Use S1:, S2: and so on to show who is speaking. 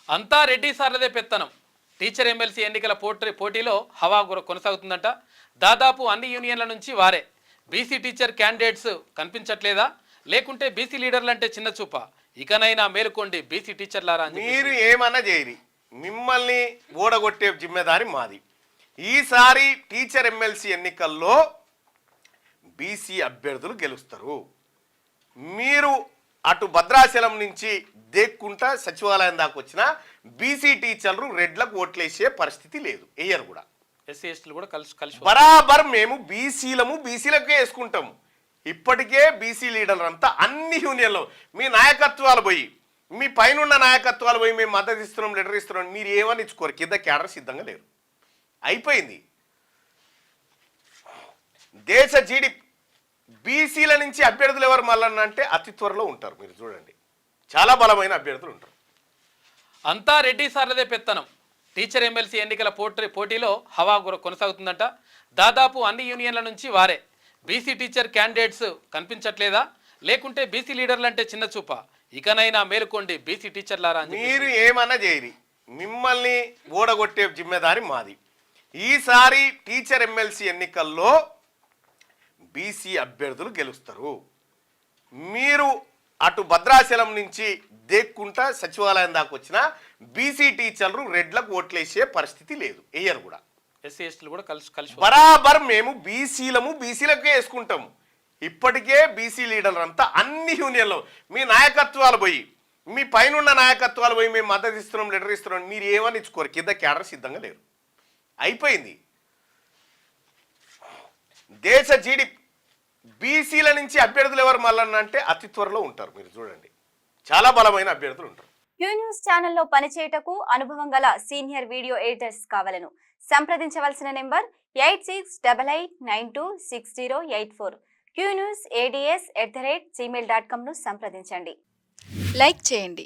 S1: అంతా రెడ్డి సార్లదే పెత్తనం. Teacher MLC ఎన్నికల పోటీలో హవా కొనసాగుతుందంట. దాదాపు అన్ని యూనియన్ల నుంచి వారే. బీసీ టీచర్ క్యాండిడేట్స్ కనిపించట్లేదా, లేకుంటే బీసీ లీడర్లు అంటే చిన్న చూప? ఇకనైనా మేలుకోండి బీసీ టీచర్లారా.
S2: మీరు ఏమన్నా చేయరి, మిమ్మల్ని ఓడగొట్టే జిమ్మెదారి మాది. ఈసారి టీచర్ ఎమ్మెల్సీ ఎన్నికల్లో బీసీ అభ్యర్థులు గెలుస్తారు. మీరు అటు భద్రాచలం నుంచి దేక్కుంటా సచివాలయం దాకా వచ్చిన బీసీ టీచర్లు రెడ్లకు ఓట్లేసే పరిస్థితి లేదు, వేయరు కూడా.
S1: ఎస్సీ ఎస్టీలు కూడా కలిసి
S2: బరాబర్ మేము బీసీలకే వేసుకుంటాము. ఇప్పటికే బీసీ లీడర్లు అంతా అన్ని యూనియన్లో మీ నాయకత్వాలు పోయి, మీ పైన నాయకత్వాలు పోయి మేము మద్దతు ఇస్తున్నాం, లెటర్ ఇస్తున్నాం, మీరు ఏమని ఇచ్చుకోరు. కింద క్యాడర్ సిద్ధంగా లేరు, అయిపోయింది. దేశ జీడిపి బీసీల నుంచి అభ్యర్థులు ఎవరు మళ్ళీ అంటే అతి త్వరలో ఉంటారు. మీరు చూడండి, చాలా బలమైన అభ్యర్థులు ఉంటారు.
S1: అంతా రెడ్డి సార్లదే పెత్తనం. టీచర్ ఎమ్మెల్సీ ఎన్నికల పోటీలో హవా కొనసాగుతుందంట. దాదాపు అన్ని యూనియన్ల నుంచి వారే. బీసీ టీచర్ క్యాండిడేట్స్ కనిపించట్లేదా, లేకుంటే బీసీ లీడర్లు అంటే చిన్న చూప? ఇకనైనా మేలుకోండి బీసీ టీచర్లారా.
S2: మీరు ఏమన్నా చేయరి, మిమ్మల్ని ఓడగొట్టే జిమ్మెదారి మాది. ఈసారి టీచర్ ఎమ్మెల్సీ ఎన్నికల్లో బీసీ అభ్యర్థులు గెలుస్తారు. మీరు అటు భద్రాచలం నుంచి దేక్కుంటా సచివాలయం దాకా వచ్చిన బీసీ టీచర్లు రెడ్లకు ఓట్లేసే పరిస్థితి లేదు, వేయరు కూడా.
S1: ఎస్సీ ఎస్టీలు కూడా కలిసి
S2: బరాబర్ మేము బీసీలకే వేసుకుంటాము. ఇప్పటికే బీసీ లీడర్లు అంతా అన్ని యూనియన్లో మీ నాయకత్వాలు పోయి, మీ పైన నాయకత్వాలు పోయి మేము మద్దతు ఇస్తున్నాం, లెటర్ ఇస్తున్నాం, మీరు ఏమని ఇచ్చుకోరు. కింద క్యాడర్ సిద్ధంగా లేరు, అయిపోయింది. దేశ జీడిపి బీసీల నుంచి అభ్యర్థులు ఎవరు మళ్ళీ అంటే అతి త్వరలో ఉంటారు. మీరు చూడండి, చాలా బలమైన అభ్యర్థులు ఉంటారు.
S3: క్యూ న్యూస్ ఛానల్లో పనిచేయటకు అనుభవం గల సీనియర్ వీడియో ఎడిటర్స్ కావాలను సంప్రదించవలసిన నెంబర్ 8688926084. qnewsads@gmail.com ను సంప్రదించండి.
S4: లైక్ చేయండి,